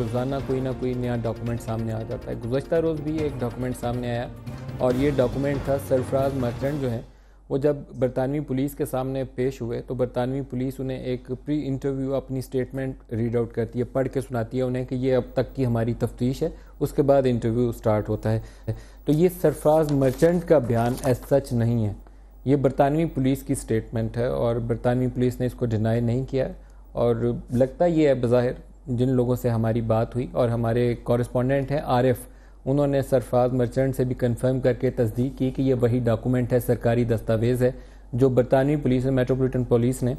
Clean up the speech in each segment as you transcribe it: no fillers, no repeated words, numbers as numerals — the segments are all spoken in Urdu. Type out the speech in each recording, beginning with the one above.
روزانہ کوئی نہ کوئی نیا ڈاکومنٹ سامنے آ جاتا ہے. گزشتہ روز بھی ایک ڈاکومنٹ سامنے آیا اور یہ ڈاکومنٹ تھا سرفراز مرچنٹ جو ہیں وہ جب برطانوی پولیس کے سامنے پیش ہوئے تو برطانوی پولیس انہیں ایک پری انٹرویو اپنی سٹیٹمنٹ ریڈ آؤٹ کرتی ہے, پڑھ کے سناتی ہے انہیں کہ یہ اب تک کی ہماری تفتیش ہے, اس کے بعد انٹرویو سٹارٹ ہوتا ہے. تو یہ سرفراز مرچنٹ کا بیان ایز سچ نہیں ہے, یہ برطانوی پولیس کی سٹیٹمنٹ ہے اور برطانوی پولیس نے اس کو ڈینائی نہیں کیا. اور لگتا یہ ہے بظاہر جن لوگوں سے ہماری بات ہوئی اور ہمارے کورسپونڈنٹ ہیں عارف, انہوں نے سرفراز مرچنٹ سے بھی کنفرم کر کے تصدیق کی کہ یہ وہی ڈاکومنٹ ہے, سرکاری دستاویز ہے جو برطانوی پولیس میٹروپولیٹن پولیس نے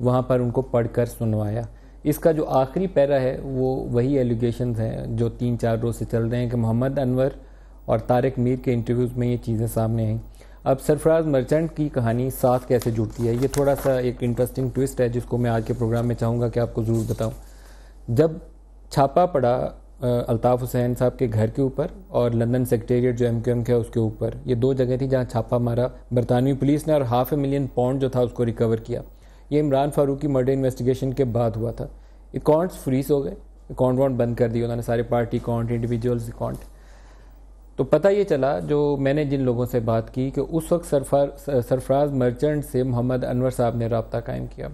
وہاں پر ان کو پڑھ کر سنوایا. اس کا جو آخری پیرا ہے وہ وہی ایلیگیشنز ہیں جو 3-4 روز سے چل رہے ہیں کہ محمد انور اور طارق میر کے انٹرویوز میں یہ چیزیں سامنے آئیں. اب سرفراز مرچنٹ کی کہانی ساتھ کیسے جڑتی ہے, یہ تھوڑا سا ایک انٹرسٹنگ ٹوسٹ ہے جس کو میں آج کے پروگرام میں چاہوں گا کہ آپ کو ضرور بتاؤں. جب چھاپا پڑا الطاف حسین صاحب کے گھر کے اوپر اور لندن سیکریٹریٹ جو MQM کا ہے اس کے اوپر, یہ 2 جگہ تھی جہاں چھاپا مارا برطانوی پولیس نے اور £500,000 جو تھا اس کو ریکور کیا. یہ عمران فاروقی مرڈر انویسٹیگیشن کے بعد ہوا تھا. اکاؤنٹس فریز ہو گئے, اکاؤنٹ بند کر دیے انہوں نے, سارے پارٹی اکاؤنٹ, انڈیویجولز اکاؤنٹ. تو پتہ یہ چلا جو میں نے جن لوگوں سے بات کی کہ اس وقت سرفراز مرچنٹ سے محمد انور صاحب نے رابطہ قائم کیا.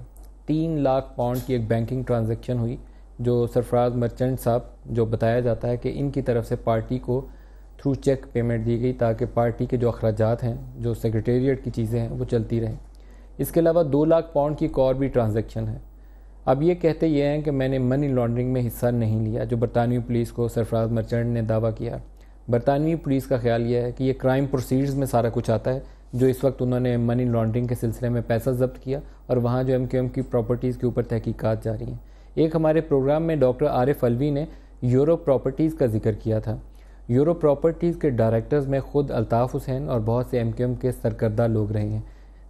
£3 لاکھ کی ایک بینکنگ ٹرانزیکشن ہوئی جو سرفراز مرچنٹ صاحب جو بتایا جاتا ہے کہ ان کی طرف سے پارٹی کو تھرو چیک پیمنٹ دی گئی تاکہ پارٹی کے جو اخراجات ہیں, جو سیکریٹریٹ کی چیزیں ہیں وہ چلتی رہیں. اس کے علاوہ £2 لاکھ کی ایک اور بھی ٹرانزیکشن ہے. اب یہ کہتے یہ ہیں کہ میں نے منی لانڈرنگ میں حصہ نہیں لیا, جو برطانوی پولیس کو سرفراز مرچنٹ نے دعویٰ کیا. برطانوی پولیس کا خیال یہ ہے کہ یہ کرائم پروسیڈز میں سارا کچھ آتا ہے جو اس وقت انہوں نے منی لانڈرنگ کے سلسلے میں پیسہ ضبط کیا اور وہاں جو MQM کی پراپرٹیز کے اوپر تحقیقات جاری ہیں. ایک ہمارے پروگرام میں ڈاکٹر عارف الوی نے یورو پراپرٹیز کا ذکر کیا تھا. یورو پراپرٹیز کے ڈائریکٹرز میں خود الطاف حسین اور بہت سے MQM کے سرکردہ لوگ رہے ہیں.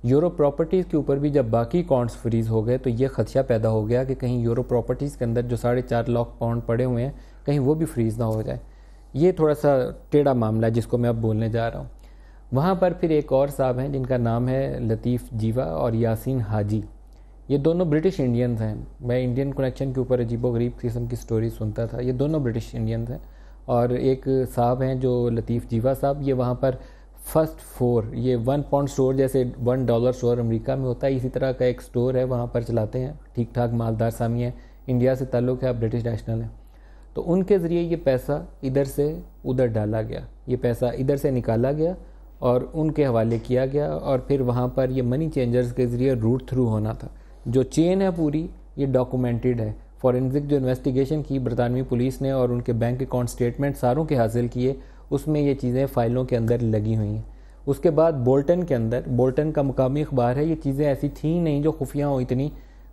یورو پراپرٹیز کے اوپر بھی جب باقی اکاؤنٹس فریز ہو گئے تو یہ خدشہ پیدا ہو گیا کہ کہیں یورو پراپرٹیز کے اندر جو £4.5 لاکھ پڑے ہوئے ہیں کہیں وہ بھی فریز نہ ہو جائے. یہ تھوڑا سا ٹیڑھا معاملہ ہے جس کو میں اب بولنے جا رہا ہوں. وہاں پر پھر ایک اور صاحب ہیں جن کا نام ہے لطیف جیوا اور یاسین حاجی. یہ دونوں برٹش انڈینز ہیں. میں انڈین کنیکشن کے اوپر عجیب و غریب قسم کی سٹوری سنتا تھا. یہ دونوں برٹش انڈینز ہیں. اور ایک صاحب ہیں جو لطیف جیوا صاحب, یہ وہاں پر فرسٹ 4 یہ £1 سٹور جیسے $1 سٹور امریکہ میں ہوتا ہے اسی طرح کا ایک سٹور ہے وہاں پر چلاتے ہیں. ٹھیک ٹھاک مالدار سامی ہیں, انڈیا سے تعلق ہے, برٹش نیشنل ہیں. تو ان کے ذریعے یہ پیسہ ادھر سے ادھر ڈالا گیا, یہ پیسہ ادھر سے نکالا گیا اور ان کے حوالے کیا گیا اور پھر وہاں پر یہ منی چینجرز کے ذریعے روٹ تھرو ہونا تھا. جو چین ہے پوری یہ ڈاکومنٹڈ ہے. فورنزک جو انویسٹیگیشن کی برطانوی پولیس نے اور ان کے بینک اکاؤنٹ سٹیٹمنٹ ساروں کے حاصل کیے, اس میں یہ چیزیں فائلوں کے اندر لگی ہوئی ہیں. اس کے بعد بولٹن کے اندر, بولٹن کا مقامی اخبار ہے, یہ چیزیں ایسی تھیں نہیں جو خفیہ ہوں اتنی.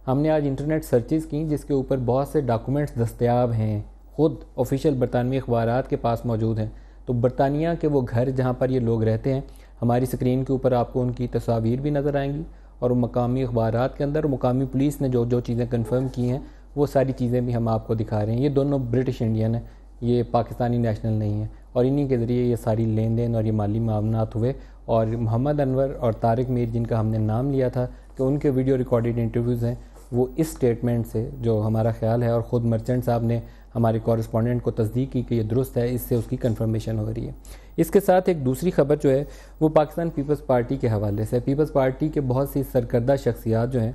ہم نے آج انٹرنیٹ سرچز کی جس کے اوپر بہت سے ڈاکومنٹس دستیاب ہیں, خود آفیشیل برطانوی اخبارات کے پاس موجود ہیں. تو برطانیہ کے وہ گھر جہاں پر یہ لوگ رہتے ہیں, ہماری سکرین کے اوپر آپ کو ان کی تصاویر بھی نظر آئیں گی اور مقامی اخبارات کے اندر مقامی پولیس نے جو چیزیں کنفرم کی ہیں وہ ساری چیزیں بھی ہم آپ کو دکھا رہے ہیں. یہ دونوں برٹش انڈین ہیں, یہ پاکستانی نیشنل نہیں ہیں اور انہی کے ذریعے یہ ساری لین دین اور یہ مالی معاملات ہوئے. اور محمد انور اور طارق میر جن کا ہم نے نام لیا تھا کہ ان کے ویڈیو ریکارڈڈ انٹرویوز ہیں, وہ اس سٹیٹمنٹ سے جو ہمارا خیال ہے اور خود مرچنٹ صاحب نے ہمارے کورسپونڈنٹ کو تصدیق کی کہ یہ درست ہے, اس سے اس کی کنفرمیشن ہو رہی ہے. اس کے ساتھ ایک دوسری خبر جو ہے وہ پاکستان پیپلز پارٹی کے حوالے سے. پیپلز پارٹی کے بہت سی سرکردہ شخصیات جو ہیں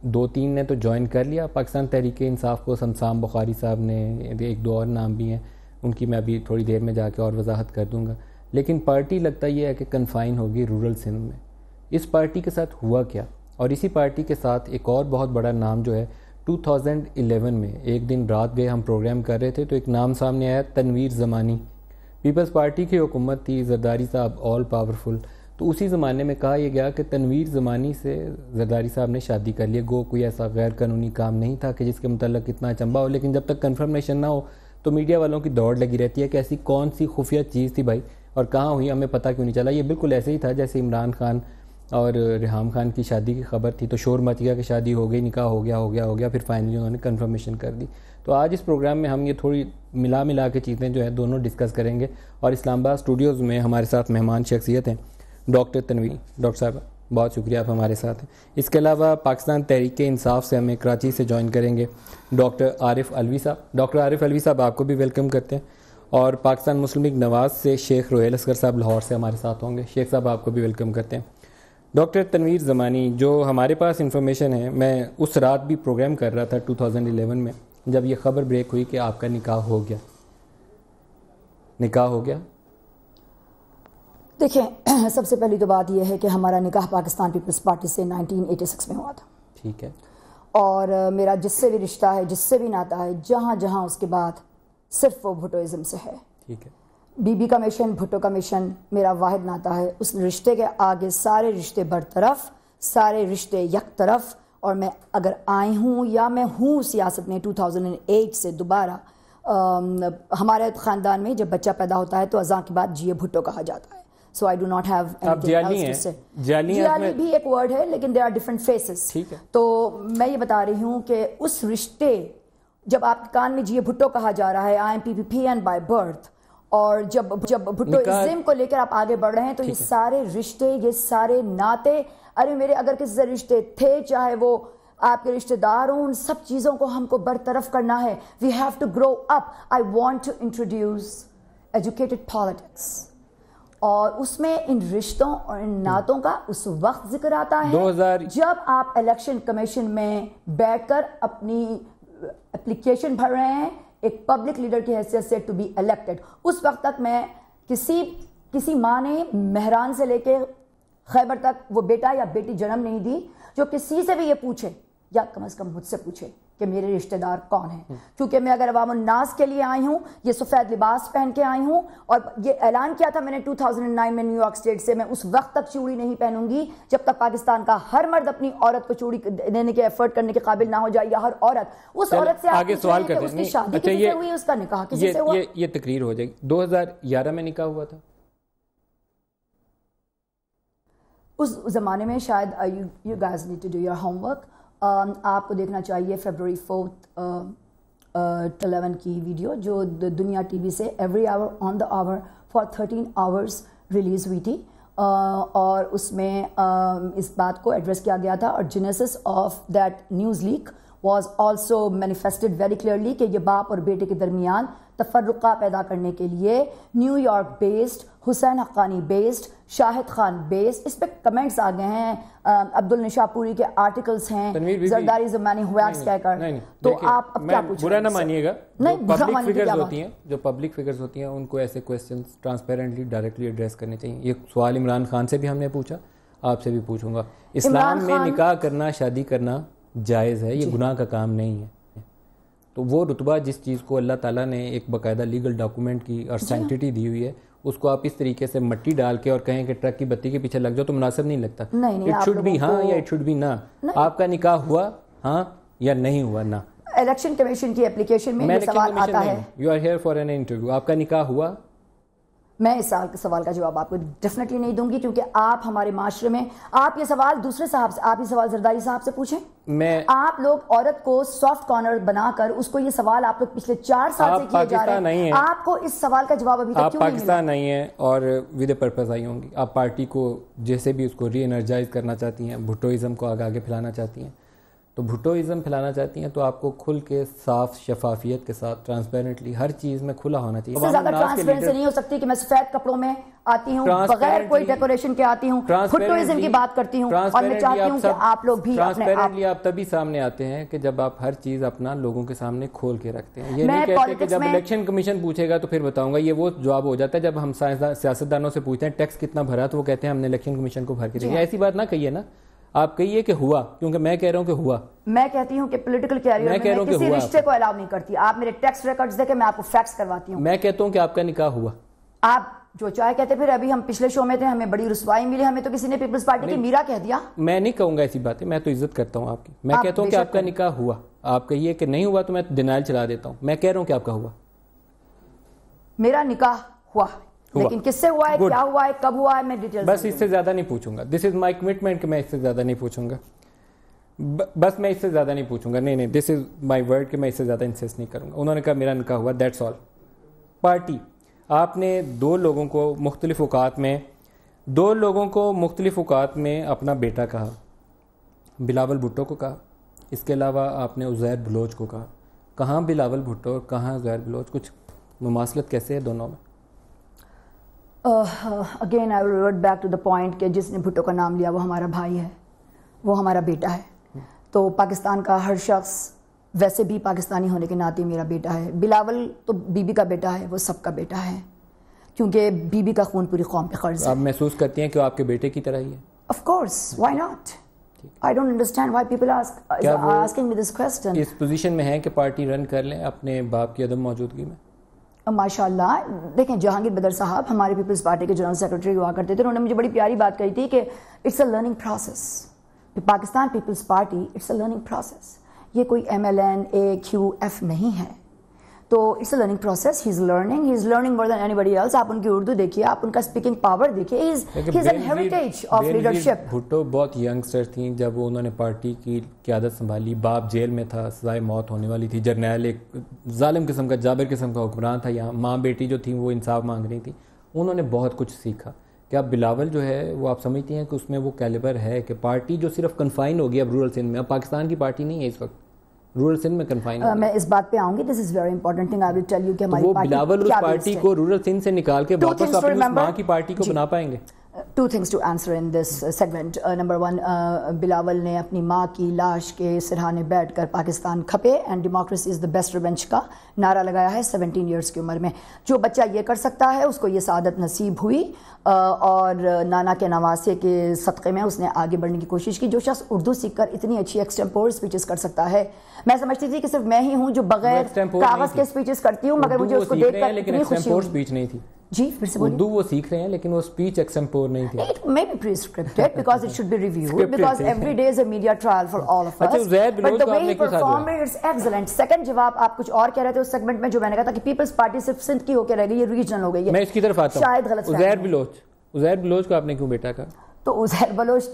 2-3 نے تو جوائن کر لیا پاکستان تحریک انصاف کو. سمسام بخاری صاحب نے, 1-2 اور نام بھی ہیں, ان کی میں ابھی تھوڑی دیر میں جا کے اور وضاحت کر دوں گا. لیکن پارٹی لگتا یہ ہے کہ کنفائن ہوگی رورل سندھ میں. اس پارٹی کے ساتھ ہوا کیا, اور اسی پارٹی کے ساتھ ایک اور بہت بڑا نام جو ہے 2011 میں ایک دن رات گئے ہم پروگرام کر رہے تھے تو ایک نام سامنے آیا, تنویر زمانی. پیپلز پارٹی کی حکومت تھی, زرداری صاحب آل پاورفل, تو اسی زمانے میں کہا یہ گیا کہ تنویر زمانی سے زرداری صاحب نے شادی کر لی. گو کوئی ایسا غیر قانونی کام نہیں تھا کہ جس کے متعلق اتنا اچنبھا ہو, لیکن جب تک کنفرمیشن نہ ہو تو میڈیا والوں کی دوڑ لگی رہتی ہے کہ ایسی کون سی خفیہ چیز تھی بھائی اور کہاں ہوئی, ہمیں پتہ کیوں نہیں چلا. یہ بالکل ایسے ہی تھا جیسے عمران خان اور ریحام خان کی شادی کی خبر تھی تو شور مچ گیا کہ شادی ہو گئی, نکاح ہو گیا, پھر فائنلی انہوں نے کنفرمیشن کر دی. تو آج اس پروگرام میں ہم یہ تھوڑی ملا کے چیزیں جو ہیں دونوں ڈسکس کریں گے. اور اسلام آباد اسٹوڈیوز میں ہمارے ساتھ مہمان شخصیت ہیں ڈاکٹر تنویر. ڈاکٹر صاحب بہت شکریہ آپ ہمارے ساتھ ہیں. اس کے علاوہ پاکستان تحریک انصاف سے ہمیں کراچی سے جوائن کریں گے ڈاکٹر عارف علوی صاحب. ڈاکٹر عارف علوی صاحب آپ کو بھی ویلکم کرتے ہیں. اور پاکستان مسلم لیگ نواز سے شیخ روہیل اصغر صاحب لاہور سے ہمارے ساتھ ہوں گے. شیخ صاحب آپ کو بھی ویلکم کرتے ہیں. ڈاکٹر تنویر زمانی، جو ہمارے پاس انفارمیشن ہے، میں اس رات بھی پروگرام کر رہا تھا 2011 میں جب یہ خبر بریک ہوئی کہ آپ کا نکاح ہو گیا. دیکھیں، سب سے پہلی تو بات یہ ہے کہ ہمارا نکاح پاکستان پیپلز پارٹی سے 1986 میں ہوا تھا. ٹھیک ہے. اور میرا جس سے بھی رشتہ ہے، جس سے بھی ناتا ہے، جہاں جہاں اس کے بعد صرف وہ بھٹوازم سے ہے. ٹھیک ہے. بی بی کا مشن، بھٹو کا مشن میرا واحد ناتا ہے. اس رشتے کے آگے سارے رشتے برطرف، سارے رشتے یک طرف. اور میں اگر آئی ہوں یا میں ہوں سیاست میں 2008 سے دوبارہ، ہمارے خاندان میں جب بچہ پیدا ہوتا ہے تو اذان کے بعد جیے بھٹو کہا جاتا ہے. So I do not have anything else to say. جیالی بھی ایک ورڈ ہے لیکن there are different faces. تو میں یہ بتا رہی ہوں کہ اس رشتے، جب آپ کے کان میں جیے بھٹو کہا جا رہا ہے، I am PPPN by birth، اور جب بھٹوازم کو لے کر آپ آگے بڑھ رہے ہیں تو یہ سارے رشتے، یہ سارے ناطے، ارے میرے اگر کسی سے رشتے تھے، چاہے وہ آپ کے رشتہ دار ہوں، ان سب چیزوں کو ہم کو برطرف کرنا ہے. We have to grow up. I want to introduce educated politics. اور اس میں ان رشتوں اور ان نعتوں کا اس وقت ذکر آتا ہے جب آپ الیکشن کمیشن میں بیٹھ کر اپنی اپلیکیشن بھر رہے ہیں ایک پبلک لیڈر کی حیثیت سے ٹو بی الیکٹڈ. اس وقت تک میں کسی ماں نے مہران سے لے کے خیبر تک وہ بیٹا یا بیٹی جنم نہیں دی جو کسی سے بھی یہ پوچھے، یا کم از کم مجھ سے پوچھے کہ میرے رشتہ دار کون ہیں. کیونکہ میں اگر عوام الناس کے لیے آئی ہوں، یہ سفید لباس پہن کے آئی ہوں، اور یہ اعلان کیا تھا میں نے 2009 میں نیو یارک اسٹیٹ سے، میں اس وقت تک چوڑی نہیں پہنوں گی جب تک پاکستان کا ہر مرد اپنی عورت کو چوڑی دینے کے ایفرٹ کرنے کے قابل نہ ہو جائے، یا ہر عورت اس عورت سے آگے سوال کرتے ہیں. اس کی شادی کسی سے ہوئی، اس کا نکاح کسی سے ہوا. یہ تقریر ہو جائے گی. 2011 میں نکاح ہوا تھا. اس زمانے میں شاید you guys need to do your homework. آپ کو دیکھنا چاہیے فیبروری 4 11 کی ویڈیو جو دنیا ٹی وی سے every hour on the our for 13 hours release ہوئی تھی، اور اس میں اس بات کو ایڈریس کیا گیا تھا. اور genesis of that news leak was also manifested very clearly کہ یہ باپ اور بیٹے کے درمیان تفرقہ پیدا کرنے کے لیے نیو یارک بیسڈ، حسین حقانی بیسڈ، شاہد خان بیسڈ، اس پہ کمنٹس آ گئے ہیں، عبد النشا پوری کے آرٹیکلز ہیں، زرداری زمانی ہویکس کہہ کر. تو آپ اب کیا پوچھ رہے ہیں؟ برا نہ مانیے گا. جو پبلک فگرز ہوتی ہیں ان کو ایسے کویسچنز ٹرانسپیرنٹلی ڈائریکٹلی ایڈریس کرنے چاہیے. یہ سوال عمران خان سے بھی ہم نے پوچھا، آپ سے بھی پوچھوں گا. اسلام میں نکاح کرنا، شادی کرنا جائز ہے، یہ گناہ کا کام نہیں ہے. تو وہ رتبہ جس چیز کو اللہ تعالیٰ نے ایک باقاعدہ لیگل ڈاکومنٹ کی اور سینکٹیٹی دی ہوئی ہے، اس کو آپ اس طریقے سے مٹی ڈال کے اور کہیں کہ ٹرک کی بتی کے پیچھے لگ جاؤ تو مناسب نہیں لگتا. اٹ شوڈ بی ہاں یا اٹ شوڈ بی نہ. آپ کا نکاح ہوا ہاں یا نہیں ہوا نہ. الیکشن کمیشن کی اپلیکیشن میں یہ سوال آتا ہے. You are here for an interview. آپ کا نکاح ہوا؟ میں اس سوال کا جواب آپ کو ڈیفینیٹلی نہیں دوں گی، کیونکہ آپ ہمارے معاشرے میں، آپ یہ سوال دوسرے صاحب سے، آپ یہ سوال زرداری صاحب سے پوچھیں. آپ لوگ عورت کو سافٹ کارنر بنا کر اس کو، یہ سوال آپ لوگ پچھلے 4 سال سے کیے جا رہے ہیں. آپ کو اس سوال کا جواب ابھی تک کیوں نہیں ملا؟ آپ پاکستان نہیں ہیں اور ود اے پرپز آئی ہوں گی. آپ پارٹی کو جیسے بھی اس کو ری انرجائز کرنا چاہتی ہیں، بھٹوازم کو آگے پھیلانا چاہتی ہیں، تو بھٹوازم پھیلانا چاہتی ہیں تو آپ کو کھل کے صاف شفافیت کے ساتھ ٹرانسپیرنٹلی ہر چیز میں کھلا ہونا چاہیے. اس سے زیادہ ٹرانسپیرنسی نہیں ہو سکتی کہ میں سفید کپڑوں میں آتی ہوں، بغیر کوئی ڈیکوریشن کے آتی ہوں، بھٹوازم کی بات کرتی ہوں، اور میں چاہتی ہوں کہ آپ لوگ بھی ٹرانسپیرنٹلی آپ تبھی سامنے آتے ہیں کہ جب آپ ہر چیز اپنا لوگوں کے سامنے کھول کے رکھتے ہیں. یہ نہیں کہتے کہ جب الیکشن کمیشن پوچھے گا تو پھر بتاؤں گا. یہ وہ جواب ہو جاتا ہے جب ہم سیاستدانوں سے پوچھتے ہیں ٹیکس کتنا بھرا تو وہ کہتے ہیں ہم نے الیکشن کمیشن کو بھر کے دیا. ایسی بات نہ کہیے نا، آپ کہیے کہ ہوا، کیونکہ میں کہہ رہا ہوں کہ ہوا. میں کہتی ہوں کہ پولیٹیکل کیریئر میں کسی رشتے کو الاؤ نہیں کرتی. آپ میرے ٹیکس ریکارڈز دیکھیں، میں آپ کو فیکس کرواتی ہوں. میں کہتا ہوں کہ آپ کا نکاح ہوا. آپ جو چاہے کہتے. پھر ابھی ہم پچھلے شو میں تھے، ہمیں بڑی رسوائی ملی، ہمیں تو کسی نے پیپلز پارٹی کی میرا کہہ دیا. میں نہیں کہوں گا ایسی باتیں، میں تو عزت کرتا ہوں آپ کی. میں کہتا ہوں کہ آپ کا نکاح ہوا. آپ کہیے کہ نہیں ہوا تو میں ڈینائل چلا دیتا ہوں. میں کہہ رہا ہوں کہ آپ کا ہوا. میرا نکاح ہوا، لیکن کس سے ہوا ہے، کیا ہوا ہے، کب ہوا ہے، میں ڈیٹیل بس اس سے زیادہ نہیں پوچھوں گا. دس از مائی کمٹمنٹ کہ میں اس سے زیادہ نہیں پوچھوں گا. بس میں اس سے زیادہ نہیں پوچھوں گا. نہیں، دس از مائی ورڈ کہ میں اس سے زیادہ انسسٹ نہیں کروں گا. انہوں نے کہا میرا نکاح ہوا، دیٹس آل. پارٹی، آپ نے 2 لوگوں کو مختلف اوقات میں دو لوگوں کو مختلف اوقات میں اپنا بیٹا کہا. بلاول بھٹو کو کہا, اس کے علاوہ آپ نے عزیر بلوچ کو کہا. کہاں بلاول بھٹو اور کہاں عزیر بلوچ؟ کچھ مماثلت کیسے ہے دونوں میں؟ Again I will revert back to the point کہ جس نے بھٹو کا نام لیا وہ ہمارا بھائی ہے, وہ ہمارا بیٹا ہے. تو پاکستان کا ہر شخص ویسے بھی پاکستانی ہونے کے ناطے میرا بیٹا ہے. بلاول تو بی بی کا بیٹا ہے, وہ سب کا بیٹا ہے, کیونکہ بی بی کا خون پوری قوم پہ قرض ہے. آپ محسوس کرتی ہیں کہ وہ آپ کے بیٹے کی طرح ہی ہے؟ Of course, why not. I don't understand why people are asking me this question. اس پوزیشن میں ہیں کہ پارٹی رن کر لیں اپنے باپ کی عدم موجودگی میں؟ ماشاء اللہ. دیکھیں جہانگیر بدر صاحب ہمارے پیپلز پارٹی کے جنرل سیکرٹری ہوا کرتے تھے, انہوں نے مجھے بڑی پیاری بات کہی تھی کہ it's a learning process. Pakistan Peoples Party it's a learning process. یہ کوئی MLN-AQF نہیں ہے. تو it's a learning process. He is learning more than anybody else. آپ ان کی اردو دیکھیے, آپ ان کا اسپیکنگ پاور دیکھیے. He is an heritage of leadership. Bhutto بہت ینگسٹر تھیں جب انہوں نے پارٹی کی قیادت سنبھالی. باپ جیل میں تھا, سزائے موت ہونے والی تھی. جرنیل ایک ظالم قسم کا, جابر قسم کا حکمران تھا یہاں. ماں بیٹی جو تھیں وہ انصاف مانگ رہی تھیں. انہوں نے بہت کچھ سیکھا. کیا بلاول جو ہے وہ آپ سمجھتی ہیں کہ اس میں وہ کیلیبر ہے کہ پارٹی جو صرف کنفائن ہو گئی اب رورل سندھ میں, اب پاکستان کی پارٹی نہیں ہے اس وقت, رورل سندھ میں کنفائن ہے؟ میں اس بات پہ آؤں گی. This is very important thing. I will tell you کہ ہماری پارٹی بلاول اس پارٹی کو رورل سندھ سے نکال کے واپس اپنی ماں کی پارٹی کو بنا پائیں گے؟ Two things to answer in this segment. Number one, Bilawal نے اپنی ماں کی لاش کے سرہانے بیٹھ کر پاکستان کھپے and democracy is the best revenge کا نعرہ لگایا ہے 17 ایئرس کی عمر میں. جو بچہ یہ کر سکتا ہے اس کو یہ سعادت نصیب ہوئی, اور نانا کے نواسے کے صدقے میں اس نے آگے بڑھنے کی کوشش کی. جو شخص اردو سیکھ کر اتنی اچھی ایکسٹمپور اسپیچز کر سکتا ہے, میں سمجھتی تھی کہ صرف میں ہی ہوں جو بغیر کاغذ کے اسپیچز کرتی ہوں, مگر مجھے اس کو دیکھ کر اتنی خوشی ہوئی. اسپیچ نہیں تھی. جی پھر سے بولیے. اردو وہ سیکھ رہے ہیں لیکن وہ اسپیچ ایکسمپور نہیں تھی. It may be pre-scripted because it should be reviewed because every day is a media trial for all of us. But the way he performed it is excellent. Second جواب آپ کچھ اور کہہ رہے تھے اس سیگمنٹ میں جو میں نے کہا تھا کہ پیپلز پارٹی صرف سندھ کی ہو کے رہ گئی, یہ ریجنل ہو گئی ہے. میں اس کی طرف آتا ہوں. شاید غلط عزیر بلوچ کو آپ نے کیوں بیٹا کہا؟ تو عزیر بلوچ